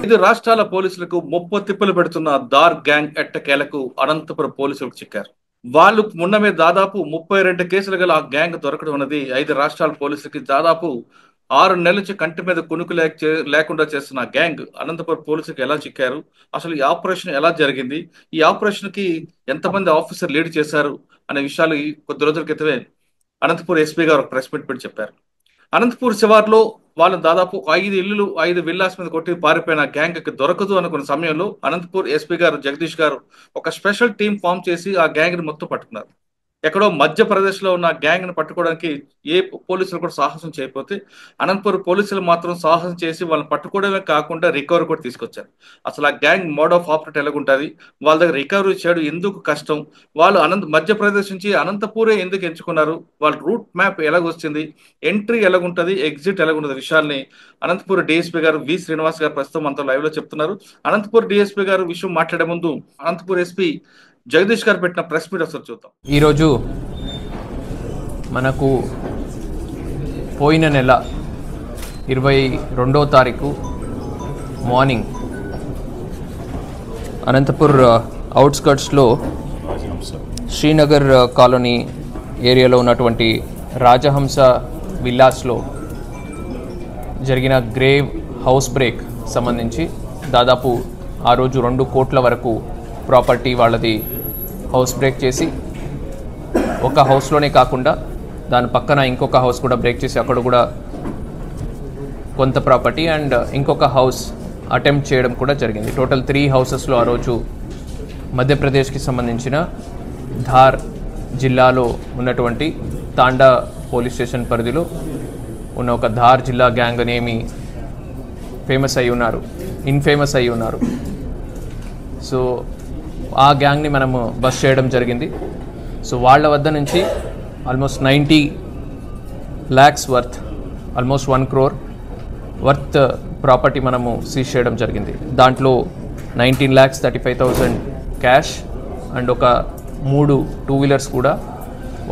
ఐదు రాష్ట్రాల పోలీసులకు ముప్పు తిప్పలు పెడుతున్న దార్ గ్యాంగ్ ఎట్టకేలకు అనంతపురం పోలీసులకు చిక్కారు. వాళ్ళు మున్నమే దాదాపు 32 కేసులు గల ఆ గ్యాంగ్ దొరకడం అనేది 5 రాష్ట్రాల పోలీసులకి దాదాపు 6 నెలల నుంచి కంటి మీద కునుకు లేకుండా చేస్తున్న గ్యాంగ్ అనంతపురం పోలీసులకు ఎలా చిక్కారు, అసలు ఈ ఆపరేషన్ ఎలా జరిగింది, ఈ ఆపరేషన్ కి ఎంతమంది ఆఫీసర్ లీడ్ చేశారు అనే విషయాలు కొద్ది రోజుల క్రితమే అనంతపురం ఎస్పీ గారు ఒక ప్రెస్ మీట్ పెట్టి చెప్పారు. అనంతపూర్ శివార్లో వాళ్ళు దాదాపు 5 విల్లాస్ మీద కొట్టి పారిపోయిన గ్యాంగ్ దొరకదు అనుకున్న సమయంలో అనంతపూర్ ఎస్పీ గారు జగదీష్ గారు ఒక స్పెషల్ టీం ఫామ్ చేసి ఆ గ్యాంగ్ ని మొత్తం పట్టుకున్నారు. ఎక్కడో మధ్యప్రదేశ్ లో ఉన్న గ్యాంగ్ ని పట్టుకోవడానికి ఏ పోలీసులు కూడా సాహసం చేయకపోతే అనంతపూర్ పోలీసులు మాత్రం సాహసం చేసి వాళ్ళని పట్టుకోవడమే కాకుండా రికవరీ కూడా తీసుకొచ్చారు. అసలు ఆ గ్యాంగ్ మోడ్ ఆఫ్ ఆపరేట్ ఎలాగుంటుంది, వాళ్ళ దగ్గర రికవరీ చేయడం ఎందుకు కష్టం, వాళ్ళు మధ్యప్రదేశ్ నుంచి అనంతపూరే ఎందుకు ఎంచుకున్నారు, వాళ్ళ రూట్ మ్యాప్ ఎలాగొచ్చింది, ఎంట్రీ ఎలాగుంటుంది, ఎగ్జిట్ ఎలాగుంటుంది విషయాల్ని అనంతపూర్ డిఎస్పీ గారు వి శ్రీనివాస్ గారు ప్రస్తుతం మనతో లైవ్ లో చెప్తున్నారు. అనంతపూర్ డిఎస్పీ గారు విషయం మాట్లాడే ముందు అనంతపూర్ ఎస్పీ జగదీష్ గారు పెట్టిన ప్రెస్ మీట్ ఒకసారి చూద్దాం. ఈరోజు మనకు పోయిన నెల 22వ తారీఖు మార్నింగ్ అనంతపూర్ అవుట్స్కర్ట్స్లో శ్రీనగర్ కాలనీ ఏరియాలో ఉన్నటువంటి రాజహంస విల్లాస్లో జరిగిన గ్రేవ్ హౌస్ బ్రేక్ సంబంధించి దాదాపు ఆ రోజు 2 కోట్ల వరకు ప్రాపర్టీ వాళ్ళది హౌస్ బ్రేక్ చేసి ఒక హౌస్లోనే కాకుండా దాని పక్కన ఇంకొక హౌస్ కూడా బ్రేక్ చేసి అక్కడ కూడా కొంత ప్రాపర్టీ అండ్ ఇంకొక హౌస్ అటెంప్ట్ చేయడం కూడా జరిగింది. టోటల్ 3 హౌసెస్లో ఆ రోజు మధ్యప్రదేశ్కి సంబంధించిన ధార్ జిల్లాలో ఉన్నటువంటి తాండా పోలీస్ స్టేషన్ పరిధిలో ఉన్న ఒక ధార్ జిల్లా గ్యాంగ్ అనేమి ఇన్ఫేమస్ అయి ఉన్నారు. సో ఆ గ్యాంగ్ని మనము బస్ చేయడం జరిగింది. సో వాళ్ళ వద్ద నుంచి almost 90 lakhs worth, almost 1 crore worth property మనము సీజ్ చేయడం జరిగింది. దాంట్లో 19,35,000 క్యాష్ అండ్ ఒక 3 2-wheelers కూడా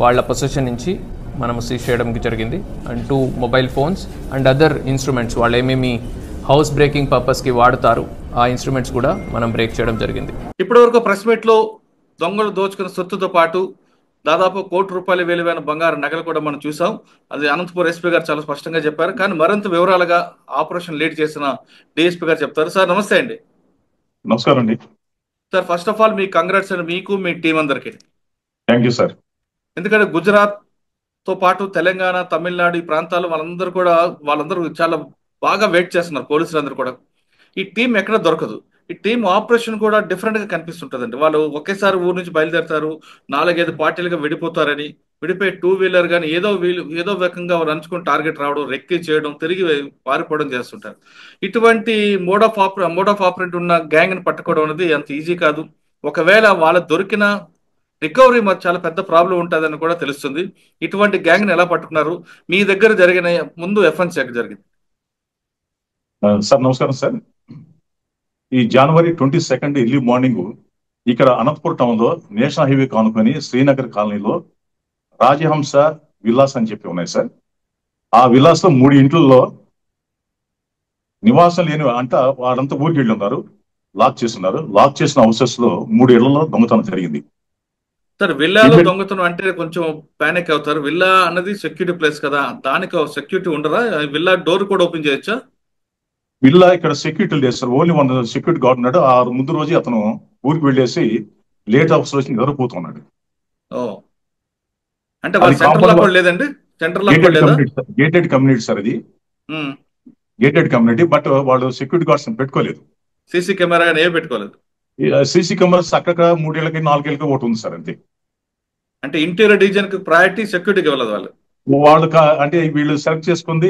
వాళ్ళ పొజిషన్ నుంచి మనము సీజ్ చేయడం జరిగింది. And 2 mobile phones and other instruments వాళ్ళు ఏమేమి హౌస్ బ్రేకింగ్ పర్పస్కి వాడుతారు ఆ ఇన్స్ట్రుమెంట్స్ కూడా మనం బ్రేక్ చేయడం జరిగింది. ఇప్పటి వరకు ప్రెస్ మీట్ లో దొంగలు దోచుకున్న సొత్తుతో పాటు దాదాపు ₹1 విలువైన బంగారు నగలు కూడా మనం చూసాం. అది అనంతపూర్ ఎస్పీ గారు చాలా స్పష్టంగా చెప్పారు. కానీ మరింత వివరాలుగా ఆపరేషన్ లీడ్ చేసిన డిఎస్పీ గారు చెప్తారు. సార్ నమస్తే అండి. నమస్కారం అండి. Sir first of all me congrats అండి, మీకు మీ టీం అందరికి. Thank you sir. ఎందుకంటే గుజరాత్ తో పాటు తెలంగాణ, తమిళనాడు ఈ ప్రాంతాలు వాళ్ళందరూ చాలా బాగా వెయిట్ చేస్తున్నారు పోలీసులందరూ కూడా. ఈ టీం ఎక్కడ దొరకదు. ఈ టీం ఆపరేషన్ కూడా డిఫరెంట్ గా కనిపిస్తుంటదండి. వాళ్ళు ఒకేసారి ఊరు నుంచి బయలుదేరతారు, 4-5 పార్టీలుగా విడిపోతారని, విడిపోయి 2-wheeler కానీ ఏదో రకంగా నంచుకుని టార్గెట్ రావడం, రెక్కి చేయడం, తిరిగి పారిపోవడం చేస్తుంటారు. ఇటువంటి మోడ్ ఆఫ్ ఆపరేట్ ఉన్న గ్యాంగ్ ని పట్టుకోవడం అనేది అంత ఈజీ కాదు. ఒకవేళ వాళ్ళ దొరికిన రికవరీ చాలా పెద్ద ప్రాబ్లం ఉంటుందని కూడా తెలుస్తుంది. ఇటువంటి గ్యాంగ్ ని ఎలా పట్టుకున్నారు, మీ దగ్గర జరిగిన ముందు ఎఫెన్స్ ఎక్కడ జరిగింది? సార్ నమస్కారం సార్. ఈ జనవరి 22 ఎర్లీ మార్నింగ్ ఇక్కడ అనంతపూర్ టౌన్ లో నేషనల్ హైవే కానుకొని శ్రీనగర్ కాలనీలో రాజహంస విల్లాస్ అని చెప్పి ఉన్నాయి సార్. ఆ విల్లాస్ లో 3 ఇంట్లో నివాసం లేని వాళ్ళంతా ఊరికి వెళ్ళి ఉన్నారు, లాక్ చేస్తున్నారు. లాక్ చేసిన హౌసెస్ లో 3 ఇళ్లలో దొంగతనం జరిగింది. సార్ విల్లాలో దొంగతనం అంటే కొంచెం పానిక్ అవుతారు. విల్లా అన్నది సెక్యూరిటీ ప్లేస్ కదా, దానికి సెక్యూరిటీ ఉండరా? విల్లా డోర్ కూడా ఓపెన్ చేయొచ్చా? విల్లా ఇక్కడ సెక్యూరిటీ లేదు సార్, ఓన్లీ 1 సెక్యూరిటీ గార్డ్ ఉన్నాడు. ఆ ముందు రోజు అతను ఊరికి వెళ్ళేసి లేట్ హౌస్ వచ్చి నిద్రపోతున్నాడు. అంటే లేదండి, గేటెడ్ కమ్యూనిటీ సార్, అది గేటెడ్ కమ్యూనిటీ. బట్ వాళ్ళు సెక్యూరిటీ గార్డ్స్ పెట్టుకోలేదు, సీసీ కెమెరా ఏం పెట్టుకోలేదు. సీసీ కెమెరాస్ అక్కడ 3 ఏళ్ళకి 4 ఏళ్ళకి ఒకటి ఉంది సార్, అంతే. అంటే ఇంటీరియర్ డివిజన్ కి ప్రయారిటీ సెక్యూరిటీకి ఇవ్వలేదు వాళ్ళు. అంటే వీళ్ళు సెలెక్ట్ చేసుకుంది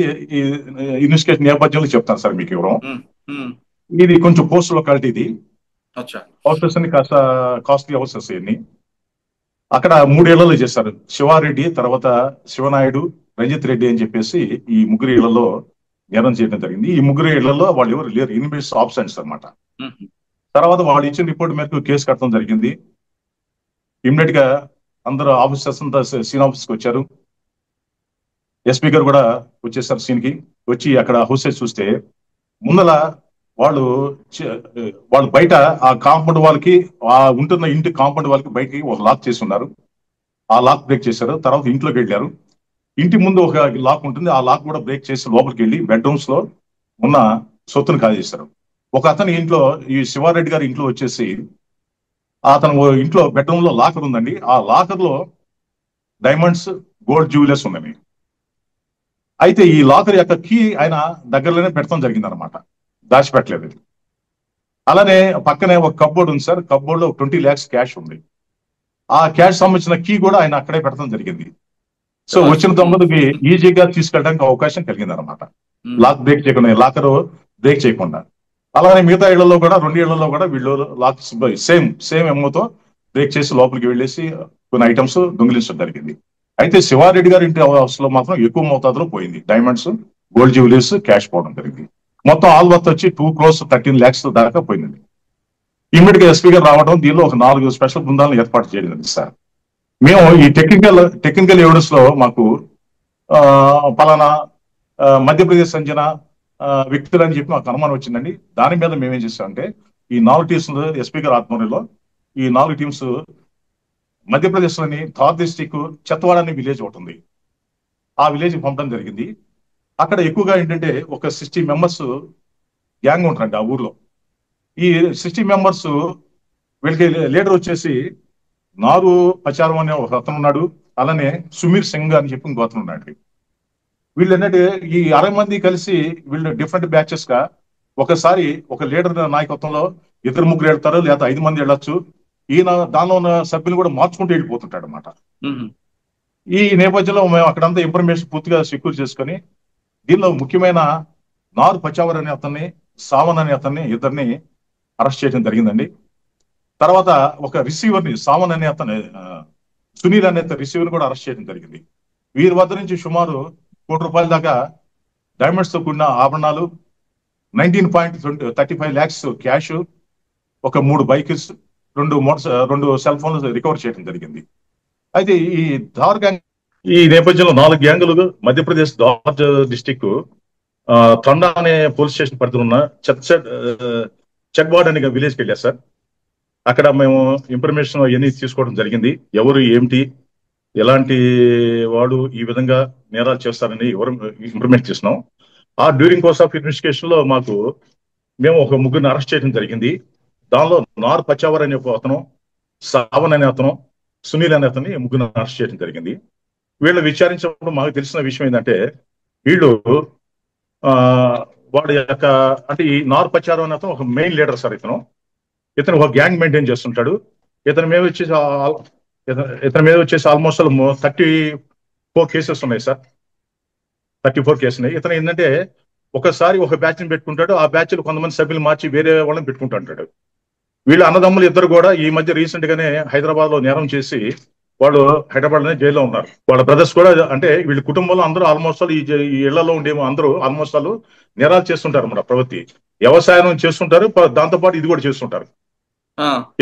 ఇన్వెస్టిగేషన్ నేపథ్యంలో చెప్తాను సార్ మీకు ఇవ్వడం. ఇది కొంచెం పోస్ట్ లొకాలిటీ, ఇది హౌసెస్ అన్ని కాస్త కాస్ట్లీ హౌసెస్. ఇవన్నీ అక్కడ 3 ఏళ్లలో చేస్తారు. శివారెడ్డి, తర్వాత శివనాయుడు, రంజిత్ రెడ్డి అని చెప్పేసి ఈ 3 ఇళ్లలో నేరం చేయడం జరిగింది. ఈ 3 ఇళ్లలో వాళ్ళు ఎవరు లేరు, ఇన్వెస్ట్ ఆబ్సెంట్స్ అనమాట. తర్వాత వాళ్ళు ఇచ్చిన రిపోర్ట్ మేరకు కేసు కట్టడం జరిగింది. ఇమ్మీడియట్ గా అందరూ ఆఫీసర్స్ అంతా సీన్ ఆఫీస్కి వచ్చారు. ఎస్పీ గారు కూడా వచ్చేసారు సీన్ కి. వచ్చి అక్కడ హౌసెస్ చూస్తే ముందల వాళ్ళు వాళ్ళు బయట ఆ కాంపౌండ్ వాళ్ళకి ఆ ఉంటున్న ఇంటి కాంపౌండ్ వాళ్ళకి బయటికి ఒక లాక్ చేసి ఉన్నారు. ఆ లాక్ బ్రేక్ చేశారు. తర్వాత ఇంట్లోకి వెళ్ళారు. ఇంటి ముందు ఒక లాక్ ఉంటుంది. ఆ లాక్ కూడా బ్రేక్ చేసి లోపలికి వెళ్ళి బెడ్రూమ్స్ లో ఉన్న సొత్తును కాజేశారు. ఒక అతని ఇంట్లో, ఈ శివారెడ్డి గారి ఇంట్లో వచ్చేసి అతను ఇంట్లో బెడ్రూమ్ లో లాకర్ ఉందండి. ఆ లాకర్ లో డైమండ్స్, గోల్డ్ జ్యువెలర్స్ ఉన్నాయి. అయితే ఈ లాకర్ యొక్క కీ ఆయన దగ్గరలోనే పెట్టడం జరిగింది అనమాట, దాచిపెట్టలేదు. అలానే పక్కనే ఒక కప్బోర్డ్ ఉంది సార్. కప్బోర్డ్ లో 20 lakhs క్యాష్ ఉంది. ఆ క్యాష్ సంబంధించిన కీ కూడా ఆయన అక్కడే పెట్టడం జరిగింది. సో వచ్చిన దొంగలకి ఈజీగా తీసుకెళ్ళడానికి అవకాశం కలిగింది అనమాట, లాక్ బ్రేక్ చేయకుండా, లాకర్ బ్రేక్ చేయకుండా. అలానే మిగతా ఇళ్లలో కూడా 2 ఇళ్లలో కూడా వీళ్ళు లాక్ సేమ్ ఎమ్మతో బ్రేక్ చేసి లోపలికి వెళ్ళేసి కొన్ని ఐటమ్స్ దొంగిలించడం జరిగింది. అయితే శివారెడ్డి గారి ఇంటి హౌస్ లో మాత్రం ఎక్కువ మోతాదులో పోయింది. డైమండ్స్, గోల్డ్ జ్యువెలర్స్, క్యాష్ పోవడం జరిగింది. మొత్తం ఆల్ వర్త్ వచ్చి 2 crores 13 lakhs దాకా పోయిందండి. ఇమ్మీడియట్ గా ఎస్పీ గారు రావడం, దీనిలో ఒక 4 స్పెషల్ బృందాలను ఏర్పాటు చేయడం సార్. మేము ఈ టెక్నికల్ ఎవిడెన్స్ లో మాకు పలానా మధ్యప్రదేశ్ సంజన వ్యక్తులు అని చెప్పి మాకు అనుమానం వచ్చిందండి. దాని మీద మేమేం చేస్తామంటే ఈ 4 టీమ్స్ ఎస్పీ గారి ఆధ్వర్యంలో ఈ 4 టీమ్స్ మధ్యప్రదేశ్ లోని థార్ డిస్టిక్ చెత్తవాడ అనే విలేజ్ ఒకటి ఉంది. ఆ విలేజ్ పంపడం జరిగింది. అక్కడ ఎక్కువగా ఏంటంటే ఒక 60 members గ్యాంగ్ ఉంటారండి ఆ ఊర్లో. ఈ 60 members వీళ్ళకి లీడర్ వచ్చేసి నారు పచారం అనే ఒక అతను ఉన్నాడు. అలానే సుమీర్ సింగ్ అని చెప్పి ఇంకో అతను ఉన్నాడు. వీళ్ళు ఏంటంటే ఈ 60 మంది కలిసి వీళ్ళు డిఫరెంట్ బ్యాచెస్ గా ఒకసారి ఒక లీడర్ నాయకత్వంలో 2-3 వెళ్తారు, లేదా 5 మంది వెళ్ళొచ్చు. ఈయన దానిలో ఉన్న సభ్యులు కూడా మార్చుకుంటూ వెళ్ళిపోతుంటాడు అనమాట. ఈ నేపథ్యంలో మేము అక్కడంతా ఇన్ఫర్మేషన్ పూర్తిగా సెక్యూర్ చేసుకొని దీనిలో ముఖ్యమైన నారు పచావర్ అనే అతన్ని, సావన్ అనే అతన్ని, ఇద్దరిని అరెస్ట్ చేయడం జరిగిందండి. తర్వాత ఒక రిసీవర్ ని, సావన్ అనే అతను, సునీల్ అనే రిసీవర్ కూడా అరెస్ట్ చేయడం జరిగింది. వీరి వద్ద నుంచి సుమారు 1 కోటి రూపాయల దాకా డైమండ్స్ తో కూడిన ఆభరణాలు, 19.35 lakhs క్యాష్, ఒక 3 బైక్స్, 2 సెల్ ఫోన్లు రికవర్ చేయడం జరిగింది. అయితే ఈ ధార్ గ్యాంగ్, ఈ నేపథ్యంలో 4 గ్యాంగులు మధ్యప్రదేశ్ ధార్ డిస్టిక్ తండా అనే పోలీస్ స్టేషన్ పరిధిలో ఉన్న చెక్బాడ్ అనే విలేజ్కి వెళ్ళారు సార్. అక్కడ మేము ఇన్ఫర్మేషన్ అవన్నీ తీసుకోవడం జరిగింది. ఎవరు ఏమిటి, ఎలాంటి వాడు ఈ విధంగా నేరాలు చేస్తారని ఇన్ఫర్మేషన్ చేసినాం. ఆ డ్యూరింగ్ కోర్స్ ఆఫ్ ఇన్వెస్టిగేషన్ లో మేము ఒక 3 అరెస్ట్ చేయడం జరిగింది. దానిలో నార్ పచావర్ అనే ఒక అతను, సావన్ అనే అతను, సునీల్ అనే అతన్ని 3 అరెస్ట్ చేయడం జరిగింది. వీళ్ళు విచారించినప్పుడు మాకు తెలిసిన విషయం ఏంటంటే వీళ్ళు వాడి యొక్క, అంటే ఈ నార్ పచావర్ అనే అతను ఒక మెయిన్ లీడర్ సార్. ఇతను ఒక గ్యాంగ్ మెయింటైన్ చేస్తుంటాడు. ఇతని మీద వచ్చేసి ఆల్మోస్ట్ 34 కేసెస్ ఉన్నాయి సార్. 34 కేసులు ఉన్నాయి. ఇతను ఏంటంటే ఒకసారి ఒక బ్యాచ్ ని పెట్టుకుంటాడు, ఆ బ్యాచ్ లో కొంతమంది సభ్యులు మార్చి వేరే వాళ్ళని పెట్టుకుంటుంటాడు. వీళ్ళ అన్నదమ్ములు ఇద్దరు కూడా ఈ మధ్య రీసెంట్ గానే హైదరాబాద్ లో నేరం చేసి వాళ్ళు హైదరాబాద్ లోనే జైల్లో ఉన్నారు. వాళ్ళ బ్రదర్స్ కూడా, అంటే వీళ్ళ కుటుంబంలో అందరూ ఆల్మోస్ట్ ఈ ఇళ్లలో ఉండేమో అందరూ ఆల్మోస్ట్ నేరాలు చేస్తుంటారు అన్నమాట. ప్రవృత్తి వ్యవసాయం చేస్తుంటారు, దాంతో పాటు ఇది కూడా చేస్తుంటారు.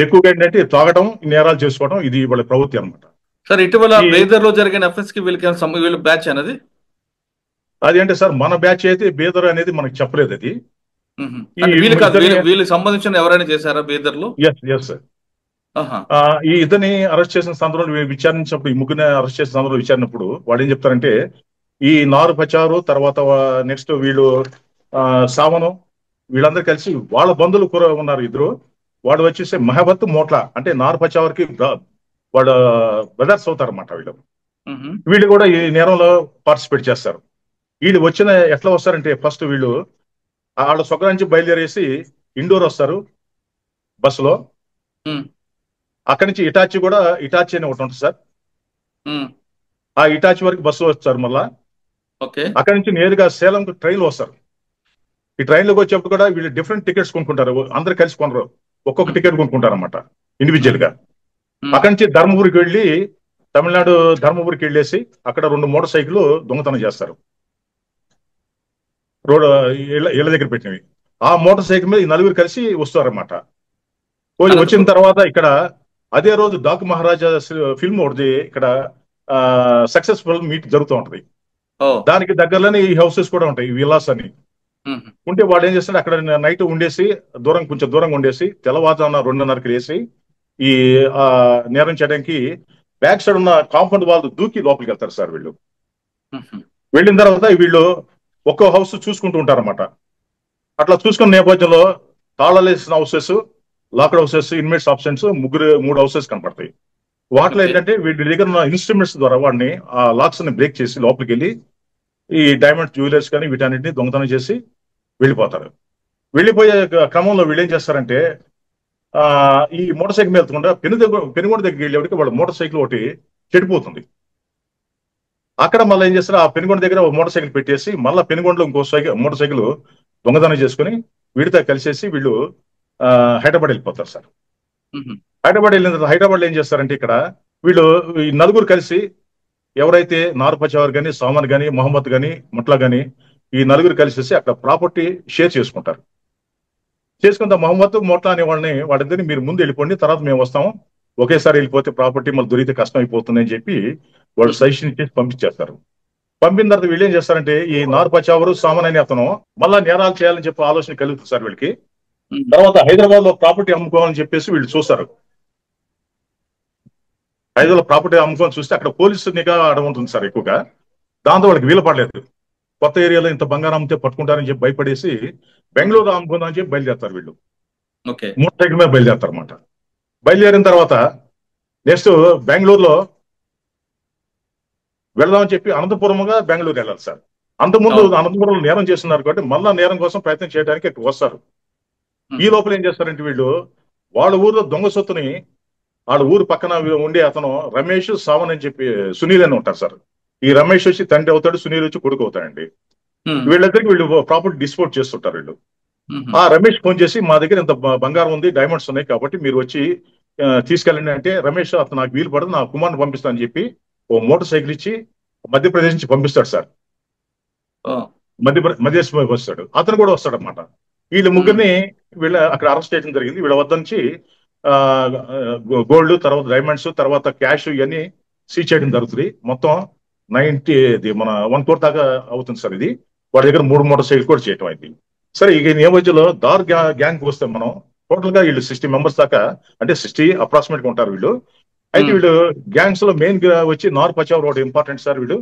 ఎక్కువగా ఏంటంటే తాగటం, నేరాలు చేసుకోవడం, ఇది వాళ్ళ ప్రవృత్తి అనమాట. సార్ ఇటీవల బేదర్ లో జరిగిన అఫెన్స్ కి వీళ్ళ బ్యాచ్ అనేది అది అంటే సార్ మన బ్యాచ్ అయితే బేదర్ అనేది మనకు చెప్పలేదు. అది వీళ్ళకి సంబంధించిన ఎవరైనా చేశారా బేదర్ లో? Yes sir. ఈ ఇద్దరిని అరెస్ట్ చేసిన సందర్భంలో విచారించినప్పుడు, ఈ 3 అరెస్ట్ చేసిన సందర్భంలో విచారినప్పుడు వాడు ఏం చెప్తారంటే ఈ నారు పచారు తర్వాత నెక్స్ట్ వీళ్ళు సావను వీళ్ళందరూ కలిసి వాళ్ళ బంధువులు కూడా ఉన్నారు 2. వాడు వచ్చేసి మహబత్ మోట్లా, అంటే నార్ పచావర్ కి వాడు బ్రదర్స్ అవుతారు అన్నమాట. వీళ్ళు కూడా ఈ నేరంలో పార్టిసిపేట్ చేస్తారు. వీళ్ళు ఎట్లా వస్తారంటే ఫస్ట్ వీళ్ళు వాళ్ళ సొక్క నుంచి బయలుదేరేసి ఇండోర్ వస్తారు బస్సులో. అక్కడి నుంచి ఇటాచి అని ఒకటి ఉంటుంది సార్. ఆ ఇటాచి వరకు బస్సులో వస్తారు. మళ్ళా అక్కడి నుంచి నేరుగా సేలంకు ట్రైన్ వస్తారు. ఈ ట్రైన్ లోకి వచ్చేప్పుడు కూడా వీళ్ళు డిఫరెంట్ టికెట్స్ కొనుక్కుంటారు. అందరు కలిసి కొనరు, ఒక్కొక్క టికెట్ కొనుక్కుంటారు అనమాట ఇండివిజువల్ గా. అక్కడి నుంచి ధర్మపురికి వెళ్ళి, తమిళనాడు ధర్మపురికి వెళ్ళేసి అక్కడ 2 మోటార్ సైకిల్ దొంగతనం చేస్తారు, ఇళ్ల దగ్గర పెట్టినవి. ఆ మోటార్ సైకిల్ మీద ఈ 4 కలిసి వస్తారన్నమాట. వచ్చిన తర్వాత ఇక్కడ అదే రోజు డాకు మహారాజా ఫిల్మ్ ఒకటి ఇక్కడ సక్సెస్ఫుల్ మీట్ జరుగుతూ ఉంటది. దానికి దగ్గరలోనే ఈ హౌసెస్ కూడా ఉంటాయి, ఈ విల్లాస్ అని. ఉంటే వాడు ఏం చేస్తాడు, అక్కడ నైట్ ఉండేసి కొంచెం దూరంగా ఉండేసి తెల్లవారుజామున 2:30కి లేసి ఈ నేరం చేయడానికి బ్యాక్ సైడ్ ఉన్న కాంపౌండ్ వాళ్ళు దూకి లోపలికి వెళ్తారు సార్. వీళ్ళు వెళ్ళిన తర్వాత వీళ్ళు ఒక్కో హౌస్ చూసుకుంటూ ఉంటారన్నమాట. అట్లా చూసుకున్న నేపథ్యంలో తాళాలేసిన houses, locked houses, inmates options 3 houses కనపడతాయి. వాటిలో ఏంటంటే వీటి దగ్గర ఉన్న ఇన్స్ట్రుమెంట్స్ ద్వారా వాడిని ఆ లాక్స్ ని బ్రేక్ చేసి లోపలికి వెళ్ళి ఈ డైమండ్ జ్యువెలర్స్ కానీ వీటన్నిటిని దొంగతనం చేసి వెళ్ళిపోతారు. వెళ్ళిపోయే క్రమంలో వీళ్ళు ఏం చేస్తారంటే ఈ మోటార్ సైకిల్ మీద వెళ్తుండగా పెనుగొండ దగ్గరికి వెళ్ళేవాడికి వాళ్ళ మోటార్ సైకిల్ ఒకటి చెడిపోతుంది. అక్కడ మళ్ళీ ఏం చేస్తారు, ఆ పెనుగొండ దగ్గర ఒక మోటార్ సైకిల్ పెట్టేసి మళ్ళీ పెనుగొండలో ఇంకో మోటార్ సైకిల్ దొంగతనం చేసుకుని వీడితో కలిసేసి వీళ్ళు హైదరాబాద్ వెళ్ళిపోతారు సార్. హైదరాబాద్ వెళ్ళిన తర్వాత హైదరాబాద్ లో ఏం చేస్తారంటే ఇక్కడ వీళ్ళు ఈ నలుగురు కలిసి ఎవరైతే నార్పచావర్ కానీ, సామన్ కానీ, మొహమ్మద్ కానీ, ముట్లా కానీ ఈ నలుగురు కలిసేసి అక్కడ ప్రాపర్టీ షేర్ చేసుకుంటారు. చేసుకున్న మొహమ్మద్, మొట్లా అనే వాళ్ళిద్దరిని మీరు ముందు వెళ్ళిపోండి, తర్వాత మేము వస్తాము, ఒకేసారి వెళ్ళిపోతే ప్రాపర్టీ మళ్ళీ దొరికితే కష్టం అయిపోతుంది అని చెప్పి వాళ్ళు సజెషన్ ఇచ్చేసి పంపించేస్తారు. పంపిన తర్వాత వీళ్ళు ఏం చేస్తారంటే ఈ నార్పచావరు, సామన్ అనే అతను మళ్ళా నేరాలు చేయాలని చెప్పి ఆలోచన కలుగుతుంది సార్ వీళ్ళకి. తర్వాత హైదరాబాద్ లో ప్రాపర్టీ అమ్ముకోవాలని చెప్పేసి వీళ్ళు చూస్తారు. హైదరాబాద్ ప్రాపర్టీ అమ్ముకోవాలని చూస్తే అక్కడ పోలీసు నిఘా అడ ఉంటుంది సార్ ఎక్కువగా. దాంతో వాళ్ళకి వీలు పడలేదు. కొత్త ఏరియాలో ఇంత బంగారం అమ్మితే పట్టుకుంటారని చెప్పి భయపడేసి బెంగళూరు అమ్ముకుందాం అని చెప్పి బయలుదేరతారు వీళ్ళు. మోటార్ సైకిల్ మీద బయలుదేరతారు అనమాట. బయలుదేరిన తర్వాత నెక్స్ట్ బెంగళూరులో వెళ్దామని చెప్పి అనంతపురంగా బెంగళూరు వెళ్ళాలి సార్. అంతకుముందు అనంతపురంలో నేరం చేస్తున్నారు కాబట్టి మళ్ళా నేరం కోసం ప్రయత్నం చేయడానికి ఇక్కడ వస్తారు. ఈ లోపల ఏం చేస్తారంటే వీళ్ళు వాళ్ళ ఊర్లో దొంగ సొత్తుని వాళ్ళ ఊరు పక్కన ఉండే అతను రమేష్, సావన్ అని చెప్పి సునీల్ అని ఉంటారు సార్. ఈ రమేష్ వచ్చి తండ్రి అవుతాడు, సునీల్ వచ్చి కొడుకు అవుతాడండి. వీళ్ళిద్దరికి వీళ్ళు ప్రాపర్టీ డిస్పోర్ట్ చేస్తుంటారు వీళ్ళు. ఆ రమేష్ ఫోన్ చేసి మా దగ్గర ఇంత బంగారం ఉంది, డైమండ్స్ ఉన్నాయి కాబట్టి మీరు వచ్చి తీసుకెళ్ళండి అంటే రమేష్ అతను నాకు వీలు పడదు, నా కుమార్ని పంపిస్తా అని చెప్పి ఓ మోటార్ సైకిల్ ఇచ్చి మధ్యప్రదేశ్ నుంచి పంపిస్తాడు సార్. మధ్యప్రదేశ్ వస్తాడు, అతను కూడా వస్తాడు అనమాట. వీళ్ళ ముగ్గురిని అక్కడ అరెస్ట్ చేయడం జరిగింది. వీళ్ళ వద్ద నుంచి గోల్డ్, తర్వాత డైమండ్స్, తర్వాత క్యాష్ ఇవన్నీ సీజ్ చేయడం జరుగుతుంది. మొత్తం 1 కోటి దాకా అవుతుంది సార్. ఇది వాడి దగ్గర 3 మోటార్ సైకిల్ కూడా చేయటం అయింది. సరే, ఈ నేపథ్యంలో దార్ గ్యాంగ్ వస్తే మనం టోటల్ గా వీళ్ళు 60 మెంబర్స్ దాకా, అంటే 60 అప్రాక్సిమేట్ గా ఉంటారు వీళ్ళు. అయితే వీళ్ళు గ్యాంగ్స్ లో మెయిన్ గా వచ్చి నార్పచావర్ ఒకటి ఇంపార్టెంట్ సార్. వీళ్ళు